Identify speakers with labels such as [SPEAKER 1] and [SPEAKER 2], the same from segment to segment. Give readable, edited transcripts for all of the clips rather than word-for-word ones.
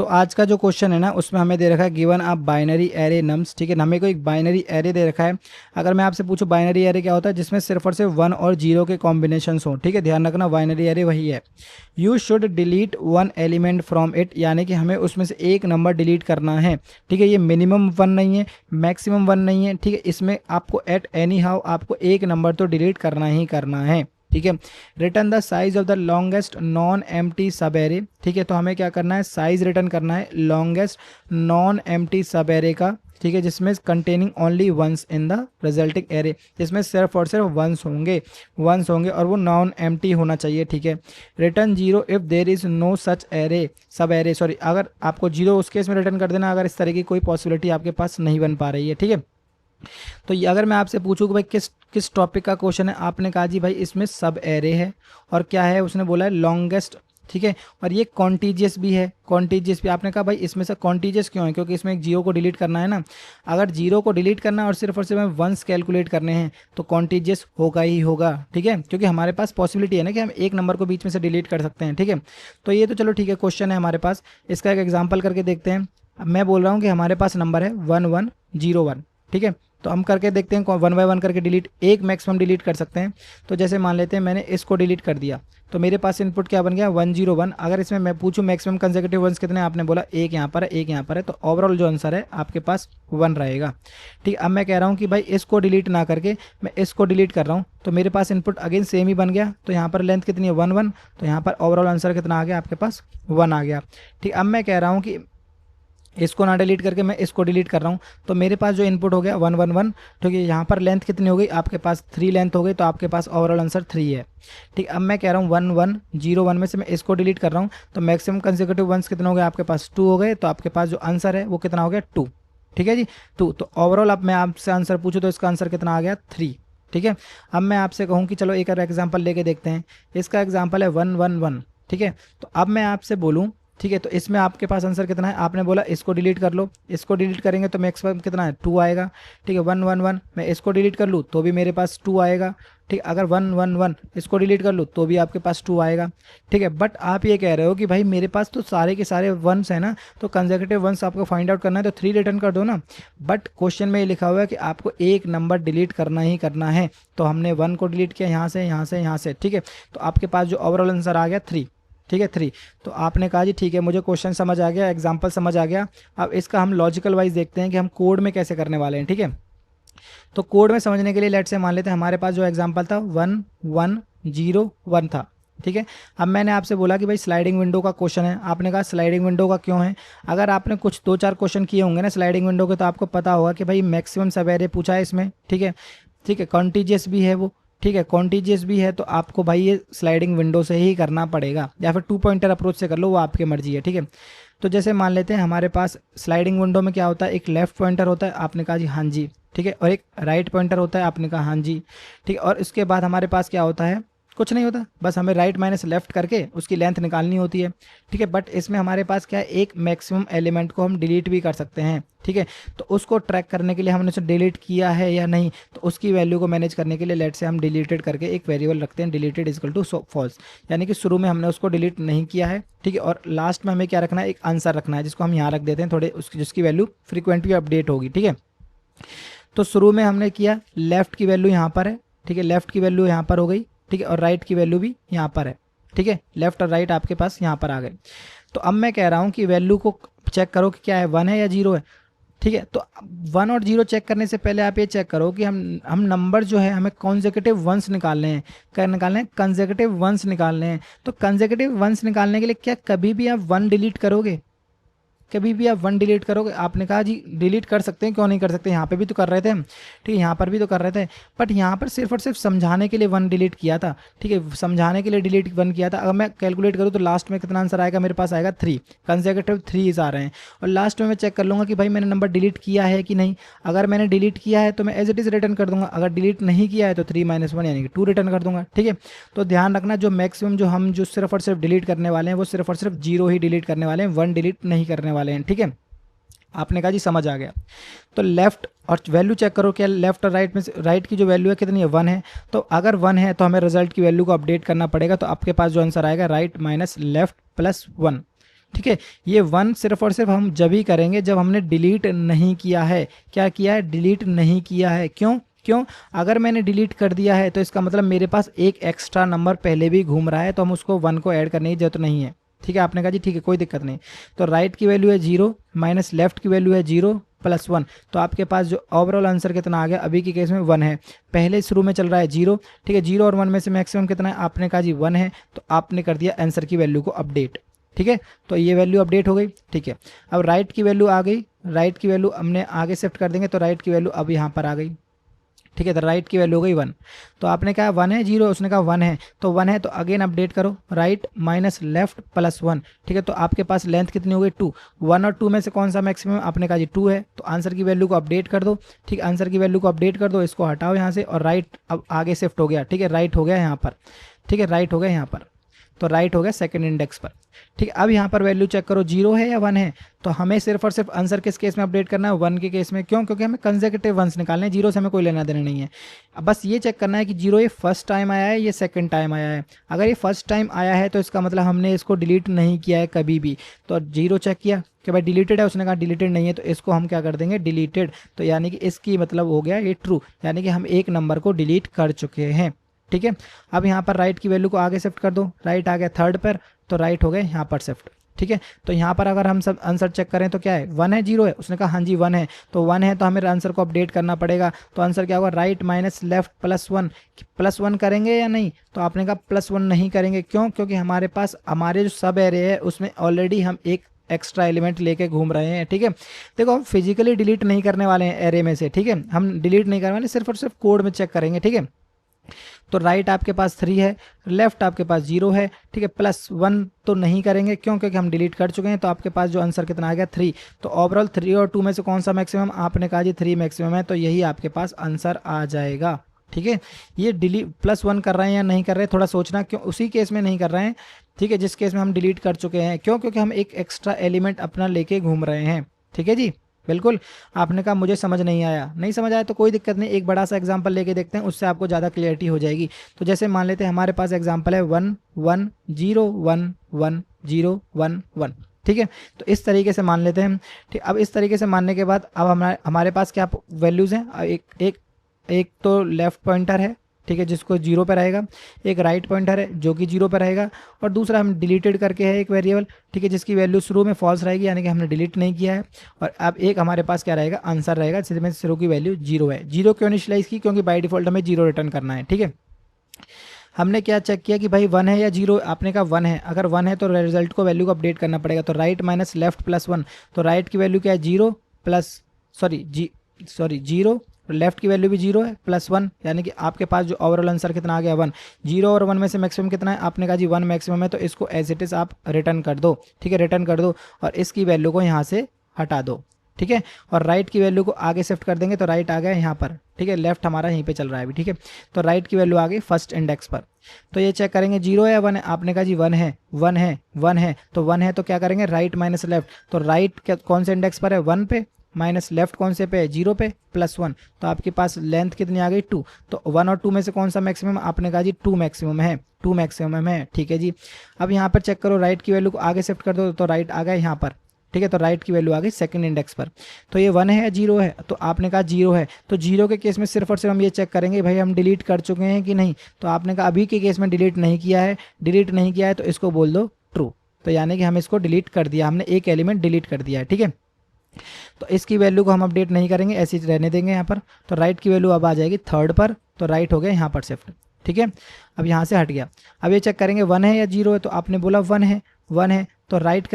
[SPEAKER 1] तो आज का जो क्वेश्चन है ना उसमें हमें दे रखा है गिवन आप बाइनरी एरे नम्स, ठीक है, हमें को एक बाइनरी एरे दे रखा है। अगर मैं आपसे पूछूं बाइनरी एरे क्या होता है, जिसमें सिर्फ और सिर्फ 1 और 0 के कॉम्बिनेशंस हो, ठीक है, ध्यान रखना बाइनरी एरे वही है। You should delete one element from it, यानी कि हमें उसमें से एक नंबर डिलीट करना है, ठीक है। ये मिनिमम 1 नहीं है, मैक्सिमम 1 नहीं है, ठीक है, इसमें आपको एट एनी हाउ आपको एक नंबर तो डिलीट करना ही करना है, ठीक है। Return the size of the longest non empty sub array, ठीक है, तो हमें क्या करना है, साइज रिटर्न करना है longest non empty sub array का, ठीक है, जिसमें containing only ones in the resulting array, जिसमें सिर्फ और सिर्फ वंस होंगे और वो नॉन एम्प्टी होना चाहिए, ठीक है। Return 0 if there is no such array sub array, sorry, अगर आपको 0 उस केस में रिटर्न कर देना अगर इस तरह की कोई पॉसिबिलिटी आपके पास नहीं बन पा रही है, ठीक है। तो ये अगर मैं आपसे पूछूं कि भाई किस किस टॉपिक का क्वेश्चन है, आपने कहा जी भाई इसमें सब एरे है और क्या है, उसने बोला है लॉन्गेस्ट, ठीक है, और ये कॉन्टीजियस भी है, कॉन्टीजियस भी। आपने कहा भाई इसमें से कॉन्टीजियस क्यों है, क्योंकि इसमें एक 0 को डिलीट करना है ना। अगर 0 को डिलीट करना और सिर्फ वंस कैलकुलेट करने हैं तो कॉन्टीजियस होगा ही होगा, ठीक है, क्योंकि हमारे पास पॉसिबिलिटी है ना कि हम एक नंबर को बीच में से डिलीट कर सकते हैं, ठीक है। तो ये तो चलो ठीक है, क्वेश्चन है हमारे पास, इसका एक एग्जाम्पल करके देखते हैं। अब मैं बोल रहा हूँ कि हमारे पास नंबर है 1101, ठीक है, तो हम करके देखते हैं 1 बाय 1 करके डिलीट, एक मैक्सिमम डिलीट कर सकते हैं। तो जैसे मान लेते हैं मैंने इसको डिलीट कर दिया तो मेरे पास इनपुट क्या बन गया 101। अगर इसमें मैं पूछूं मैक्सिमम कंसेक्यूटिव वंस कितने, आपने बोला एक यहाँ पर है एक यहाँ पर है, तो ओवरऑल जो आंसर है आपके पास 1 रहेगा, ठीक। अब मैं कह रहा हूँ कि भाई इसको डिलीट ना करके मैं इसको डिलीट कर रहा हूँ, तो मेरे पास इनपुट अगेन सेम ही बन गया। तो यहाँ पर लेंथ कितनी है 1 तो यहाँ पर ओवरऑल आंसर कितना आ गया आपके पास 1 आ गया, ठीक। अब मैं कह रहा हूँ कि इसको ना डिलीट करके मैं इसको डिलीट कर रहा हूँ, तो मेरे पास जो इनपुट हो गया 111, ठीक है। यहाँ पर लेंथ कितनी हो गई आपके पास 3 लेंथ हो गई, तो आपके पास ओवरऑल आंसर 3 है, ठीक। अब मैं कह रहा हूँ 1101 में से मैं इसको डिलीट कर रहा हूँ, तो मैक्सिमम कंसेक्यूटिव वंस कितने हो गए आपके पास 2 हो गए, तो आपके पास जो आंसर है वो कितना हो गया 2, ठीक है जी 2। तो ओवरऑल अब मैं आपसे आंसर पूछूँ तो इसका आंसर कितना आ गया 3, ठीक है। अब मैं आपसे कहूँ कि चलो एक और एग्जाम्पल लेके देखते हैं, इसका एग्जाम्पल है 111, ठीक है। तो अब मैं आपसे बोलूँ, ठीक है, तो इसमें आपके पास आंसर कितना है, आपने बोला इसको डिलीट कर लो, इसको डिलीट करेंगे तो मैक्सिमम कितना है 2 आएगा, ठीक है। 111 मैं इसको डिलीट कर लूँ तो भी मेरे पास 2 आएगा, ठीक। अगर 111 इसको डिलीट कर लूँ तो भी आपके पास 2 आएगा, ठीक है। बट आप ये कह रहे हो कि भाई मेरे पास तो सारे के सारे वंस है ना, तो कंसेक्यूटिव वंस आपको फाइंड आउट करना है तो 3 रिटर्न कर दो ना। बट क्वेश्चन में ये लिखा हुआ है कि आपको एक नंबर डिलीट करना ही करना है, तो हमने 1 को डिलीट किया यहाँ से यहाँ से यहाँ से, ठीक है। तो आपके पास जो ओवरऑल आंसर आ गया 3, ठीक है 3। तो आपने कहा जी ठीक है मुझे क्वेश्चन समझ आ गया, एग्जाम्पल समझ आ गया। अब इसका हम लॉजिकल वाइज देखते हैं कि हम कोड में कैसे करने वाले हैं, ठीक है। तो कोड में समझने के लिए लेट से मान लेते हैं हमारे पास जो एग्जाम्पल था 1101 था, ठीक है। अब मैंने आपसे बोला कि भाई स्लाइडिंग विंडो का क्वेश्चन है, आपने कहा स्लाइडिंग विंडो का क्यों है। अगर आपने कुछ 2-4 क्वेश्चन किए होंगे ना स्लाइडिंग विंडो के, तो आपको पता होगा कि भाई मैक्सिमम सब एरे पूछा है इसमें, ठीक है, ठीक है। कॉन्टीजियस भी है वो, ठीक है, कॉन्टीजियस भी है, तो आपको भाई ये स्लाइडिंग विंडो से ही करना पड़ेगा या फिर 2 पॉइंटर अप्रोच से कर लो, वो आपकी मर्जी है, ठीक है। तो जैसे मान लेते हैं हमारे पास स्लाइडिंग विंडो में क्या होता है, एक लेफ्ट पॉइंटर होता है, आपने कहा जी हाँ जी, ठीक है, और एक राइट पॉइंटर होता है, आपने कहा हाँ जी, ठीक है। और इसके बाद हमारे पास क्या होता है, कुछ नहीं होता, बस हमें राइट माइनस लेफ्ट करके उसकी लेंथ निकालनी होती है, ठीक है। बट इसमें हमारे पास क्या है, एक मैक्सिमम एलिमेंट को हम डिलीट भी कर सकते हैं, ठीक है। तो उसको ट्रैक करने के लिए हमने उसे डिलीट किया है या नहीं, तो उसकी वैल्यू को मैनेज करने के लिए लेट से हम डिलीटेड करके एक वेरिएबल रखते हैं, डिलीटेड इक्वल टू फॉल्स, यानी कि शुरू में हमने उसको डिलीट नहीं किया है, ठीक है। और लास्ट में हमें क्या रखना है, एक आंसर रखना है, जिसको हम यहाँ रख देते हैं थोड़े उसकी जिसकी वैल्यू फ्रीक्वेंटली अपडेट होगी, ठीक है। तो शुरू में हमने किया लेफ्ट की वैल्यू यहाँ पर है, ठीक है, लेफ्ट की वैल्यू यहाँ पर हो गई, ठीक है, और राइट की वैल्यू भी यहाँ पर है, ठीक है, लेफ्ट और राइट आपके पास यहाँ पर आ गए। तो अब मैं कह रहा हूँ कि वैल्यू को चेक करो कि क्या है 1 है या 0 है, ठीक है। तो 1 और 0 चेक करने से पहले आप ये चेक करो कि हम नंबर जो है हमें कॉन्सेक्यूटिव वंस निकालने हैं, क्या निकालने हैं, कंसेक्यूटिव वंस निकालने हैं। तो कंसेक्यूटिव वंस निकालने के लिए क्या कभी भी आप 1 डिलीट करोगे, कभी भी आप 1 डिलीट करोगे, आपने कहा जी डिलीट कर सकते हैं, क्यों नहीं कर सकते, यहाँ पे भी तो कर रहे थे हम, ठीक है, यहाँ पर भी तो कर रहे थे। बट यहाँ पर सिर्फ और सिर्फ समझाने के लिए 1 डिलीट किया था, ठीक है, समझाने के लिए डिलीट 1 किया था। अगर मैं कैलकुलेट करूँ तो लास्ट में कितना आंसर आएगा, मेरे पास आएगा 3, कंसेक्यूटिव 3 आ रहे हैं। और लास्ट में मैं चेक कर लूँगा कि भाई मैंने नंबर डिलीट किया है कि नहीं। अगर मैंने डिलीट किया है तो मैं एज इट इज़ रिटर्न कर दूंगा, अगर डिलीट नहीं किया है तो 3 - 1 यानी कि 2 रिटर्न कर दूंगा, ठीक है। तो ध्यान रखना जो मैक्सिमम जो हम जो सिर्फ और सिर्फ डिलीट करने वाले हैं वो सिर्फ और सिर्फ 0 ही डिलीट करने वाले हैं, 1 डिलीट नहीं करने वाले हैं, ठीक है। आपने कहा जी समझ आ गया। तो लेफ्ट और वैल्यू चेक करो क्या लेफ्ट और राइट में से राइट की जो वैल्यू है कितनी है 1 है। तो अगर 1 है तो हमें रिजल्ट की वैल्यू को अपडेट करना पड़ेगा, तो आपके पास जो आंसर आएगा राइट माइनस लेफ्ट प्लस 1, ठीक है। ये 1 सिर्फ और सिर्फ हम जब ही करेंगे जब हमने डिलीट नहीं किया है। क्या किया है? डिलीट नहीं किया है। क्यों? क्यों? अगर मैंने डिलीट कर दिया है तो इसका मतलब मेरे पास एक एक्स्ट्रा नंबर पहले भी घूम रहा है, तो हम उसको 1 को ऐड करने की जरूरत नहीं है। ठीक है, आपने कहा जी ठीक है कोई दिक्कत नहीं। तो राइट की वैल्यू है 0 माइनस लेफ्ट की वैल्यू है 0 प्लस 1, तो आपके पास जो ओवरऑल आंसर कितना आ गया? अभी के केस में 1 है, पहले शुरू में चल रहा है 0। ठीक है, 0 और 1 में से मैक्सिमम कितना है? आपने कहा जी 1 है, तो आपने कर दिया आंसर की वैल्यू को अपडेट। ठीक है, तो ये वैल्यू अपडेट हो गई। ठीक है, अब राइट की वैल्यू आ गई, राइट की वैल्यू हमने आगे शिफ्ट कर देंगे, तो राइट की वैल्यू अब यहाँ पर आ गई। ठीक है, तो राइट की वैल्यू हो गई 1। तो आपने कहा 1 है 0, उसने कहा 1 है, तो 1 है तो अगेन अपडेट करो, राइट माइनस लेफ्ट प्लस 1। ठीक है, तो आपके पास लेंथ कितनी हो गई? 2। 1 और 2 में से कौन सा मैक्सिमम? आपने कहा जी 2 है, तो आंसर की वैल्यू को अपडेट कर दो। ठीक, आंसर की वैल्यू को अपडेट कर दो, इसको हटाओ यहाँ से, और राइट अब आगे शिफ्ट हो गया। ठीक है, राइट हो गया यहाँ पर। ठीक है, राइट हो गया यहाँ पर, तो राइट हो गया सेकंड इंडेक्स पर। ठीक है, अब यहाँ पर वैल्यू चेक करो 0 है या 1 है, तो हमें सिर्फ और सिर्फ आंसर किस केस में अपडेट करना है? 1 के केस में। क्यों? क्योंकि हमें कंसेक्यूटिव वंस निकालने हैं, 0 से हमें कोई लेना देना नहीं है। अब बस ये चेक करना है कि 0 ये फर्स्ट टाइम आया है, ये सेकंड टाइम आया है। अगर ये फर्स्ट टाइम आया है तो इसका मतलब हमने इसको डिलीट नहीं किया है कभी भी। तो 0 चेक किया कि भाई डिलीटेड है, उसने कहा डिलीटेड नहीं है, तो इसको हम क्या कर देंगे? डिलीटेड। तो यानी कि इसकी मतलब हो गया ये ट्रू, यानी कि हम एक नंबर को डिलीट कर चुके हैं। ठीक है, अब यहाँ पर राइट की वैल्यू को आगे शिफ्ट कर दो, राइट आ गया थर्ड पर, तो राइट हो गए यहाँ पर शिफ्ट। ठीक है, तो यहाँ पर अगर हम सब आंसर चेक करें तो क्या है? 1 है 0 है? उसने कहा हाँ जी 1 है, तो 1 है तो हमें आंसर को अपडेट करना पड़ेगा। तो आंसर क्या होगा? Right minus left plus 1। Plus 1 करेंगे या नहीं? तो आपने कहा प्लस 1 नहीं करेंगे। क्यों? क्योंकि हमारे पास हमारे जो सब एरे है उसमें ऑलरेडी हम एक एक्स्ट्रा एलिमेंट लेके घूम रहे हैं। ठीक है, देखो हम फिजिकली डिलीट नहीं करने वाले हैं एरे में से। ठीक है, हम डिलीट नहीं करने वाले, सिर्फ और सिर्फ कोड में चेक करेंगे। ठीक है, तो राइट आपके पास 3 है, लेफ्ट आपके पास 0 है। ठीक है, प्लस 1 तो नहीं करेंगे, क्यों? क्योंकि हम डिलीट कर चुके हैं। तो आपके पास जो आंसर कितना आ गया? 3। तो ओवरऑल 3 और 2 में से कौन सा मैक्सिमम? आपने कहा जी 3 मैक्सिमम है, तो यही आपके पास आंसर आ जाएगा। ठीक है, ये डिलीट प्लस 1 कर रहे हैं या नहीं कर रहे हैं, थोड़ा सोचना। क्यों उसी केस में नहीं कर रहे हैं? ठीक है, जिस केस में हम डिलीट कर चुके हैं। क्यों? क्योंकि हम एक एक्स्ट्रा एलिमेंट अपना लेके घूम रहे हैं। ठीक है जी, बिल्कुल। आपने कहा मुझे समझ नहीं आया, नहीं समझ आया तो कोई दिक्कत नहीं, एक बड़ा सा एग्जांपल लेके देखते हैं, उससे आपको ज़्यादा क्लियरिटी हो जाएगी। तो जैसे मान लेते हैं हमारे पास एग्जांपल है 1 1 0 1 1 0 1 1। ठीक है, तो इस तरीके से मान लेते हैं। ठीक, अब इस तरीके से मानने के बाद अब हमारे पास क्या वैल्यूज़ हैं? एक तो लेफ्ट पॉइंटर है, ठीक है, जिसको 0 पर रहेगा। एक राइट पॉइंटर है जो कि 0 पर रहेगा, और दूसरा हम डिलीटेड करके है एक वेरिएबल। ठीक है, जिसकी वैल्यू शुरू में फॉल्स रहेगी, यानी कि हमने डिलीट नहीं किया है। और अब एक हमारे पास क्या रहेगा? आंसर रहेगा, जिसमें शुरू की वैल्यू 0 है। 0 क्यों इनिशियलाइज की? क्योंकि बाय डिफॉल्ट हमें 0 रिटर्न करना है। ठीक है, हमने क्या चेक किया कि भाई 1 है या 0? आपने कहा 1 है, अगर 1 है तो रिजल्ट को वैल्यू को अपडेट करना पड़ेगा। तो राइट माइनस लेफ्ट प्लस 1, तो राइट की वैल्यू क्या है? 0 प्लस सॉरी 0, लेफ्ट की वैल्यू भी 0 है प्लस 1, यानी कि आपके पास जो ओवरऑल आंसर कितना आ गया? 1। 0 और 1 में से मैक्सिमम कितना है? आपने कहा जी 1 मैक्सिमम है, तो इसको एज इट इज़ आप रिटर्न कर दो। ठीक है, रिटर्न कर दो, और इसकी वैल्यू को यहाँ से हटा दो। ठीक है, और राइट की वैल्यू को आगे शिफ्ट कर देंगे, तो राइट आ गया यहाँ पर। ठीक है, लेफ्ट हमारा यहीं पे चल रहा है अभी। ठीक है, तो राइट की वैल्यू आ गई फर्स्ट इंडेक्स पर। तो ये चेक करेंगे 0 है या 1 है? आपने कहा जी 1 है, 1 है, 1 है, तो 1 है तो क्या करेंगे? Right minus left. तो राइट कौन से इंडेक्स पर है? 1 पे, माइनस लेफ्ट कौन से पे है? 0 पे, प्लस 1। तो आपके पास लेंथ कितनी आ गई? 2। तो 1 और 2 में से कौन सा मैक्सिमम? आपने कहा जी 2 मैक्सिमम है, 2 मैक्सिमम है। ठीक है जी, अब यहाँ पर चेक करो, राइट की वैल्यू को आगे शिफ्ट कर दो, तो राइट आ गया यहाँ पर। ठीक है, तो राइट की वैल्यू आ गई सेकंड इंडेक्स पर। तो ये 1 है या 0 है? तो आपने कहा 0 है, तो 0 के केस में सिर्फ और सिर्फ हम ये चेक करेंगे भाई हम डिलीट कर चुके हैं कि नहीं। तो आपने कहा अभी के केस में डिलीट नहीं किया है, डिलीट नहीं किया है, तो इसको बोल दो ट्रू। तो यानी कि हम इसको डिलीट कर दिया, हमने एक एलिमेंट डिलीट कर दिया है। ठीक है, तो इसकी वैल्यू को हम अपडेट नहीं करेंगे, ऐसे ही रहने देंगे यहाँ पर। तो राइट की वैल्यू अब आ जाएगी थर्ड पर, तो राइट हो गया यहाँ पर शिफ्ट। ठीक है, अब यहाँ से हट गया। अब ये चेक करेंगे 1 है या 0 है? तो आपने बोला 1 है, 1 है, तो राइट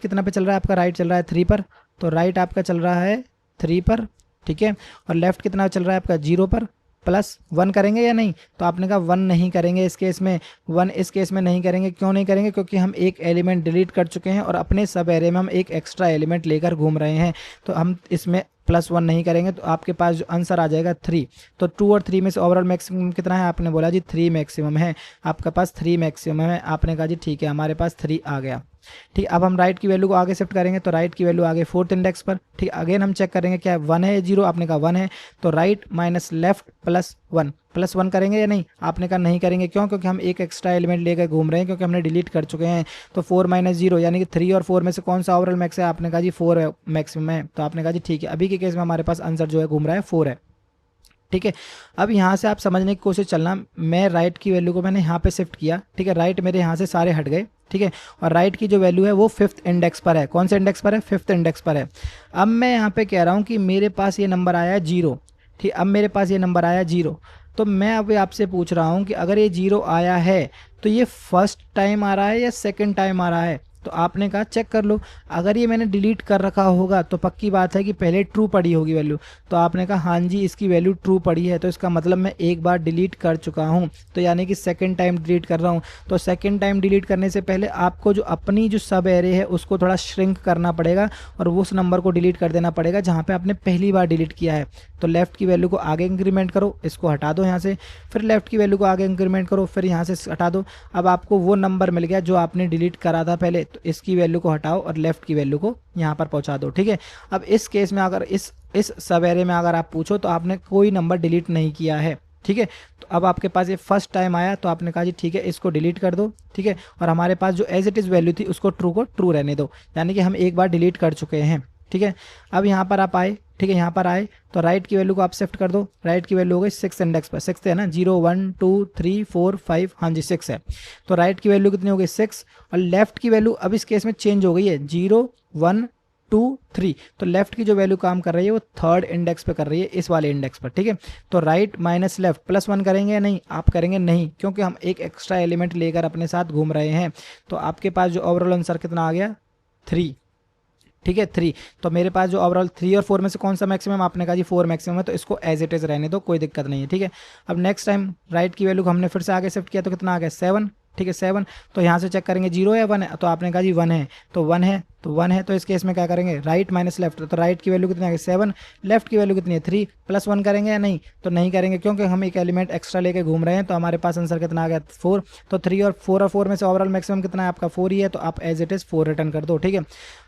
[SPEAKER 1] कितना पे चल रहा है आपका? राइट चल रहा है 3 पर, तो राइट आपका चल रहा है 3 पर। ठीक है, और लेफ्ट कितना चल रहा है आपका? 0 पर, प्लस 1 करेंगे या नहीं? तो आपने कहा 1 नहीं करेंगे इस केस में, 1 इस केस में नहीं करेंगे। क्यों नहीं करेंगे? क्योंकि हम एक एलिमेंट डिलीट कर चुके हैं और अपने सब एरे में हम एक एक्स्ट्रा एलिमेंट लेकर घूम रहे हैं, तो हम इसमें प्लस 1 नहीं करेंगे। तो आपके पास जो आंसर आ जाएगा 3। तो 2 और 3 में से ओवरऑल मैक्सिमम कितना है? आपने बोला जी 3 मैक्सिमम है, आपके पास 3 मैक्सिमम है। आपने कहा जी ठीक है, हमारे पास 3 आ गया। ठीक है, अब हम राइट की वैल्यू को आगे शिफ्ट करेंगे तो राइट की वैल्यू आगे 4th इंडेक्स पर। ठीक है, अगेन हम चेक करेंगे क्या 1 है 0, आपने कहा 1 है, तो right minus left plus one करेंगे या नहीं, आपने कहा नहीं करेंगे। क्यों? क्योंकि हम एक एक्स्ट्रा एलिमेंट लेकर घूम रहे हैं, क्योंकि हमने डिलीट कर चुके हैं। तो 4 माइनस 0 यानी कि 3 और 4 में से कौन सा ओवरऑल मैक्स है, आपने कहा जी 4 है मैक्सिमम है, तो आपने कहा जी ठीक है, अभी के केस में हमारे पास आंसर जो है घूम रहा है 4 है। ठीक है, अब यहाँ से आप समझने की कोशिश चलना, मैं राइट की वैल्यू को मैंने यहाँ पे शिफ्ट किया। ठीक है, राइट मेरे यहाँ से सारे हट गए। ठीक है, और राइट की जो वैल्यू है वो 5th इंडेक्स पर है। कौन से इंडेक्स पर है? 5th इंडेक्स पर है। अब मैं यहाँ पे कह रहा हूँ कि मेरे पास ये नंबर आया 0। ठीक, अब मेरे पास ये नंबर आया 0, तो मैं अभी आपसे पूछ रहा हूँ कि अगर ये 0 आया है तो ये फर्स्ट टाइम आ रहा है या सेकेंड टाइम आ रहा है? तो आपने कहा चेक कर लो, अगर ये मैंने डिलीट कर रखा होगा तो पक्की बात है कि पहले ट्रू पड़ी होगी वैल्यू। तो आपने कहा हाँ जी इसकी वैल्यू ट्रू पड़ी है, तो इसका मतलब मैं एक बार डिलीट कर चुका हूँ, तो यानी कि सेकंड टाइम डिलीट कर रहा हूँ। तो सेकंड टाइम डिलीट करने से पहले आपको जो अपनी जो सब एरे है उसको थोड़ा श्रिंक करना पड़ेगा और उस नंबर को डिलीट कर देना पड़ेगा जहाँ पे आपने पहली बार डिलीट किया है। तो लेफ्ट की वैल्यू को आगे इंक्रीमेंट करो, इसको हटा दो यहाँ से, फिर लेफ्ट की वैल्यू को आगे इंक्रीमेंट करो, फिर यहाँ से हटा दो। अब आपको वो नंबर मिल गया जो आपने डिलीट करा था पहले, तो इसकी वैल्यू को हटाओ और लेफ्ट की वैल्यू को यहाँ पर पहुँचा दो। ठीक है, अब इस केस में अगर इस सब एरे में अगर आप पूछो तो आपने कोई नंबर डिलीट नहीं किया है। ठीक है, तो अब आपके पास ये फर्स्ट टाइम आया तो आपने कहा जी ठीक है इसको डिलीट कर दो। ठीक है, और हमारे पास जो एज इट इज़ वैल्यू थी उसको ट्रू को ट्रू रहने दो, यानी कि हम एक बार डिलीट कर चुके हैं। ठीक है, अब यहाँ पर आप आए, ठीक है यहाँ पर आए तो राइट की वैल्यू को आप शिफ्ट कर दो। राइट की वैल्यू हो गई 6 इंडेक्स पर, 6 है ना, 0 1 2 3 4 5, हाँ जी 6 है। तो राइट की वैल्यू कितनी हो गई 6, और लेफ्ट की वैल्यू अब इस केस में चेंज हो गई है 0 1 2 3, तो लेफ्ट की जो वैल्यू काम कर रही है वो 3rd इंडेक्स पे कर रही है, इस वाले इंडेक्स पर। ठीक है, तो राइट माइनस लेफ्ट +1 करेंगे या नहीं? आप करेंगे नहीं, क्योंकि हम एक एक्स्ट्रा एलिमेंट लेकर अपने साथ घूम रहे हैं। तो आपके पास जो ओवरऑल आंसर कितना आ गया 3। ठीक है 3, तो मेरे पास जो ओवरऑल 3 और 4 में से कौन सा मैक्सिमम? आपने कहा जी 4 मैक्सिमम है, तो इसको एज इट इज़ रहने दो, कोई दिक्कत नहीं है। ठीक है, अब नेक्स्ट टाइम राइट की वैल्यू को हमने फिर से आगे शिफ्ट किया तो कितना आ गया 7। ठीक है 7, तो यहाँ से चेक करेंगे 0 या 1 है, तो आपने कहा जी 1 है, तो 1 है तो 1 है, तो इस केस में क्या करेंगे राइट माइनस लेफ्ट, तो राइट की वैल्यू कितनी आ गई 7, लेफ्ट की वैल्यू कितनी है 3, +1 करेंगे या नहीं? तो नहीं करेंगे, क्योंकि हम एक एलिमेंट एक्स्ट्रा लेके घूम रहे हैं। तो हमारे पास आंसर कितना आ गया 4, तो 3 और 4 में से ओवरऑल मैक्सिमम कितना है आपका 4 ही है, तो आप एज इट इज़ 4 रिटर्न कर दो। ठीक है,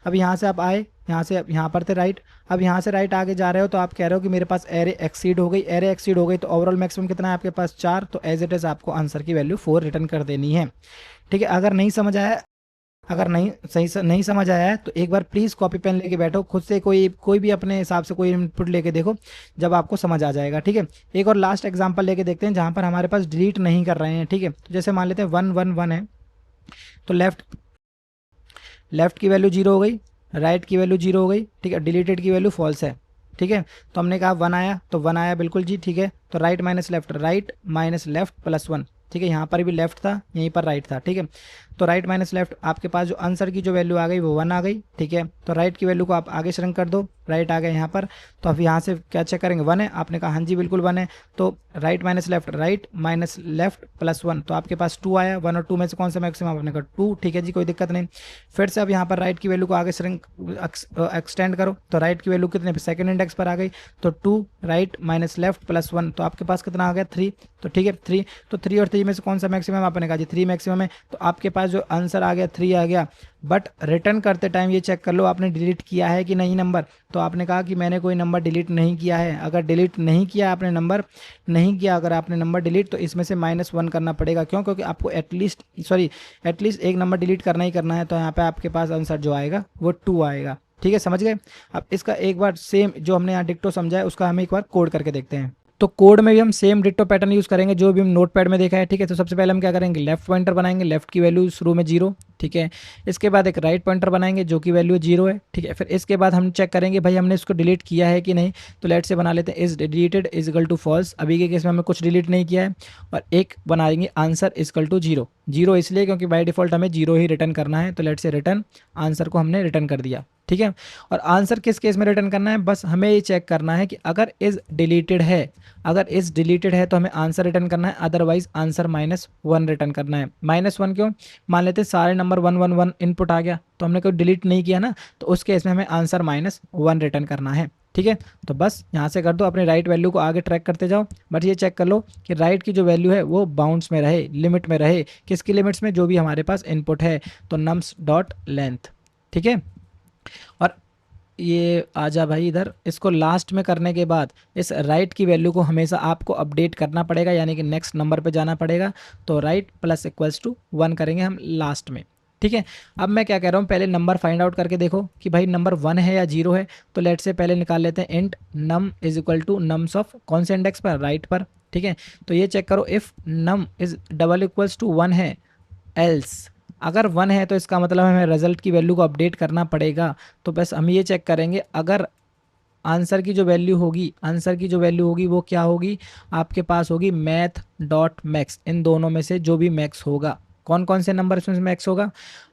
[SPEAKER 1] अब यहाँ से आप आए, यहाँ से यहाँ पर थे राइट, अब यहाँ से राइट आगे जा रहे हो तो आप कह रहे हो कि मेरे पास एरे एक्सीड हो गई, एरे एक्सीड हो गई तो ओवरऑल मैक्सिमम कितना है आपके पास 4, तो एज इट इज़ आपको आंसर की वैल्यू 4 रिटर्न कर देनी है। ठीक है, अगर नहीं समझ आया, अगर नहीं नहीं समझ आया है तो एक बार प्लीज़ कॉपी पेन लेके बैठो, खुद से कोई भी अपने हिसाब से कोई इनपुट लेके देखो, जब आपको समझ आ जाएगा। ठीक है, एक और लास्ट एग्जांपल लेके देखते हैं जहाँ पर हमारे पास डिलीट नहीं कर रहे हैं। ठीक है, तो जैसे मान लेते हैं 1 1 1 है, तो लेफ्ट की वैल्यू 0 हो गई, राइट की वैल्यू 0 हो गई। ठीक है, डिलीटेड की वैल्यू फॉल्स है। ठीक है, तो हमने कहा 1 आया, तो 1 आया बिल्कुल जी। ठीक है, तो राइट माइनस लेफ्ट +1। ठीक है, यहाँ पर भी लेफ्ट था, यहीं पर राइट था। ठीक है, तो राइट माइनस लेफ्ट, आपके पास जो आंसर की जो वैल्यू आ गई वो 1 आ गई। ठीक है, तो राइट की वैल्यू को आप आगे श्रिंक कर दो, राइट आ गया यहाँ पर, तो अब यहाँ से क्या चेक करेंगे 1 है, आपने कहा हाँ जी बिल्कुल 1 है, तो राइट माइनस लेफ्ट +1, तो आपके पास 2 आया। 1 और 2 में से कौन सा मैक्सिमम? आपने कहा 2। ठीक है जी, कोई दिक्कत नहीं। फिर से अब यहाँ पर राइट की वैल्यू को आगे श्रिंक एक्सटेंड करो, तो राइट की वैल्यू कितने पे? सेकंड इंडेक्स पर आ गई, तो 2 राइट माइनस लेफ्ट +1, तो आपके पास कितना आ गया 3। तो ठीक है 3, तो 3 और 3 में से कौन सा मैक्सिमम? आपने कहा जी 3 मैक्सिमम है, तो आपके पास जो आंसर आ गया 3 आ गया। बट रिटर्न करते टाइम ये चेक कर लो आपने डिलीट किया है कि नहीं नंबर, तो आपने कहा कि मैंने कोई नंबर डिलीट नहीं किया है। अगर डिलीट नहीं किया आपने नंबर नहीं किया, अगर आपने नंबर डिलीट, तो इसमें से -1 करना पड़ेगा। क्यों? क्योंकि आपको एटलीस्ट एक नंबर डिलीट करना ही करना है, तो यहाँ पे आपके पास आंसर जो आएगा वो 2 आएगा। ठीक है, समझ गए? अब इसका एक बार सेम जो हमने यहाँ डिक्टो समझा है उसका हम एक बार कोड करके देखते हैं। तो कोड में भी हम सेम डिक्टो पैटर्न यूज़ करेंगे जो भी हम नोटपैड में देखा है। ठीक है, तो सबसे पहले हम क्या करेंगे, लेफ्ट पॉइंटर बनाएंगे, लेफ्ट की वैल्यू शुरू में 0। ठीक है, इसके बाद एक राइट पॉइंटर बनाएंगे जो कि वैल्यू 0 है। ठीक है, फिर इसके बाद हम चेक करेंगे भाई हमने इसको डिलीट किया है कि नहीं, तो लेट से बना लेते हैं is deleted is equal to false. अभी के केस में हमें कुछ डिलीट नहीं किया है, और एक बनाएंगे आंसर इज इक्वल टू 0। 0 इसलिए क्योंकि बाय डिफॉल्ट हमें 0 ही रिटर्न करना है, तो लेट से रिटर्न आंसर को हमने रिटर्न कर दिया। ठीक है, और आंसर किस केस में रिटर्न करना है, बस हमें ये चेक करना है कि अगर इज डिलीटेड है तो हमें आंसर रिटर्न करना है, अदरवाइज आंसर -1 रिटर्न करना है। -1 क्यों? मान लेते हैं सारे नंबर 1 1 1 इनपुट आ गया, तो हमने कोई डिलीट नहीं किया ना, तो उस केस में हमें आंसर -1 रिटर्न करना है। ठीक है। तो बस यहाँ से कर दो, अपने राइट वैल्यू को आगे ट्रैक करते जाओ, बट ये चेक कर लो कि राइट की जो वैल्यू है वो बाउंड्स में रहे, लिमिट में रहे। किसकी लिमिट्स में? जो भी हमारे पास इनपुट है, तो नम्स डॉट लेंथ। ठीक है। और ये आजा भाई इधर, इसको लास्ट में करने के बाद इस राइट की वैल्यू को हमेशा आपको अपडेट करना पड़ेगा, यानी कि नेक्स्ट नंबर पे जाना पड़ेगा। तो राइट प्लस इक्वल्स टू 1 करेंगे हम लास्ट में। ठीक है। अब मैं क्या कह रहा हूँ, पहले नंबर फाइंड आउट करके देखो कि भाई नंबर 1 है या 0 है। तो लेट से पहले निकाल लेते हैं int num is equal to nums of कौन से इंडेक्स पर? राइट पर। ठीक है। तो ये चेक करो, if num is double equals to 1 है, एल्स अगर 1 है तो इसका मतलब हमें रिजल्ट की वैल्यू को अपडेट करना पड़ेगा। तो बस हम ये चेक करेंगे, अगर आंसर की जो वैल्यू होगी, आंसर की जो वैल्यू होगी वो क्या होगी? आपके पास होगी मैथ डॉट मैक्स, इन दोनों में से जो भी मैक्स होगा। कौन कौन से नंबर इसमें मैक्स होगा?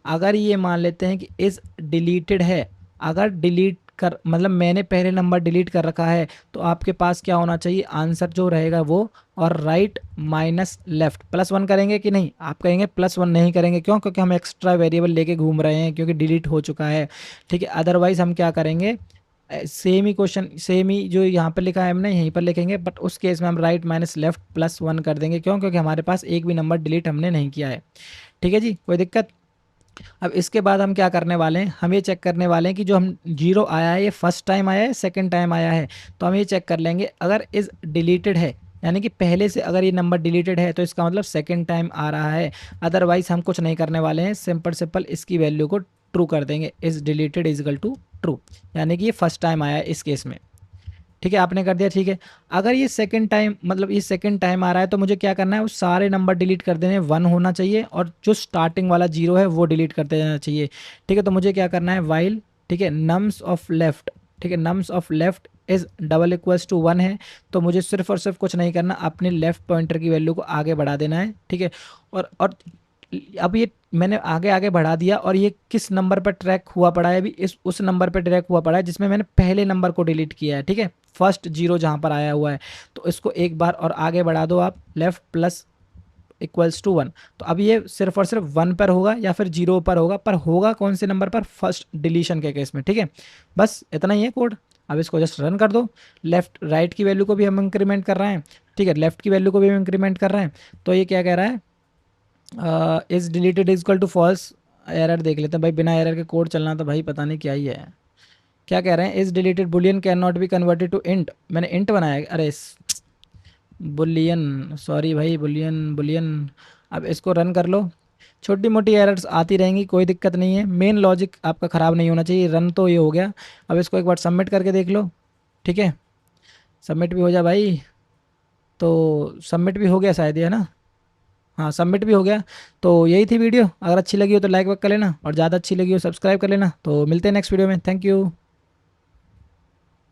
[SPEAKER 1] अगर ये मान लेते हैं कि इज डिलीटेड है, अगर डिलीट कर मतलब मैंने पहले नंबर डिलीट कर रखा है, तो आपके पास क्या होना चाहिए? आंसर जो रहेगा वो, और राइट माइनस लेफ्ट +1 करेंगे कि नहीं? आप कहेंगे +1 नहीं करेंगे, क्यों? क्योंकि हम एक्स्ट्रा वेरिएबल लेके घूम रहे हैं, क्योंकि डिलीट हो चुका है। ठीक है। अदरवाइज हम क्या करेंगे, सेम ही क्वेश्चन, सेम ही जो यहाँ पर लिखा है हमने यहीं पर लिखेंगे, बट उस केस में हम राइट माइनस लेफ्ट +1 कर देंगे। क्यों? क्योंकि हमारे पास एक भी नंबर डिलीट हमने नहीं किया है। ठीक है जी, कोई दिक्कत? अब इसके बाद हम क्या करने वाले हैं, हम ये चेक करने वाले हैं कि जो हम 0 आया है, ये फर्स्ट टाइम आया है, सेकंड टाइम आया है। तो हम ये चेक कर लेंगे, अगर इज डिलीटेड है, यानी कि पहले से अगर ये नंबर डिलीटेड है, तो इसका मतलब सेकंड टाइम आ रहा है। अदरवाइज हम कुछ नहीं करने वाले हैं, सिंपल इसकी वैल्यू को ट्रू कर देंगे, is deleted is equal to true, यानी कि ये फर्स्ट टाइम आया है इस केस में। ठीक है, आपने कर दिया। ठीक है। अगर ये सेकंड टाइम, मतलब ये सेकंड टाइम आ रहा है, तो मुझे क्या करना है, वो सारे नंबर डिलीट कर देने, 1 होना चाहिए, और जो स्टार्टिंग वाला 0 है वो डिलीट करते जाना चाहिए। ठीक है। तो मुझे क्या करना है, वाइल, ठीक है, नम्स ऑफ लेफ्ट, ठीक है, nums of left is double equals to 1 है, तो मुझे सिर्फ और सिर्फ कुछ नहीं करना, अपने लेफ्ट पॉइंटर की वैल्यू को आगे बढ़ा देना है। ठीक है। और अब ये मैंने आगे आगे बढ़ा दिया, और ये किस नंबर पर ट्रैक हुआ पड़ा है? अभी इस उस नंबर पर ट्रैक हुआ पड़ा है जिसमें मैंने पहले नंबर को डिलीट किया है। ठीक है। फर्स्ट 0 जहाँ पर आया हुआ है, तो इसको एक बार और आगे बढ़ा दो आप, लेफ्ट प्लस इक्वल्स टू 1। तो अब ये सिर्फ और सिर्फ 1 पर होगा या फिर 0 पर होगा, पर होगा कौन से नंबर पर? फर्स्ट डिलीशन के केस में। ठीक है। बस इतना ही है कोड। अब इसको जस्ट रन कर दो। लेफ्ट राइट की वैल्यू को भी हम इंक्रीमेंट कर रहे हैं। ठीक है। लेफ्ट की वैल्यू को भी हम इंक्रीमेंट कर रहे हैं। तो ये क्या कह रहा है, is deleted is equal to false. Error देख लेते हैं भाई, बिना एरर के कोड चलना तो भाई पता नहीं क्या ही है। क्या कह रहे हैं, is deleted boolean cannot be converted to int. मैंने इंट बनाया है, अरे बुलियन, सॉरी भाई, बुलियन बुलियन। अब इसको रन कर लो। छोटी मोटी एरर्स आती रहेंगी, कोई दिक्कत नहीं है, मेन लॉजिक आपका ख़राब नहीं होना चाहिए। रन तो ये हो गया। अब इसको एक बार सबमिट करके देख लो। ठीक है। सबमिट भी हो जा भाई। तो सबमिट भी हो गया शायद, ये है ना? हाँ, सबमिट भी हो गया। तो यही थी वीडियो। अगर अच्छी लगी हो तो लाइक वाइक कर लेना, और ज़्यादा अच्छी लगी हो सब्सक्राइब कर लेना। तो मिलते हैं नेक्स्ट वीडियो में। Thank you.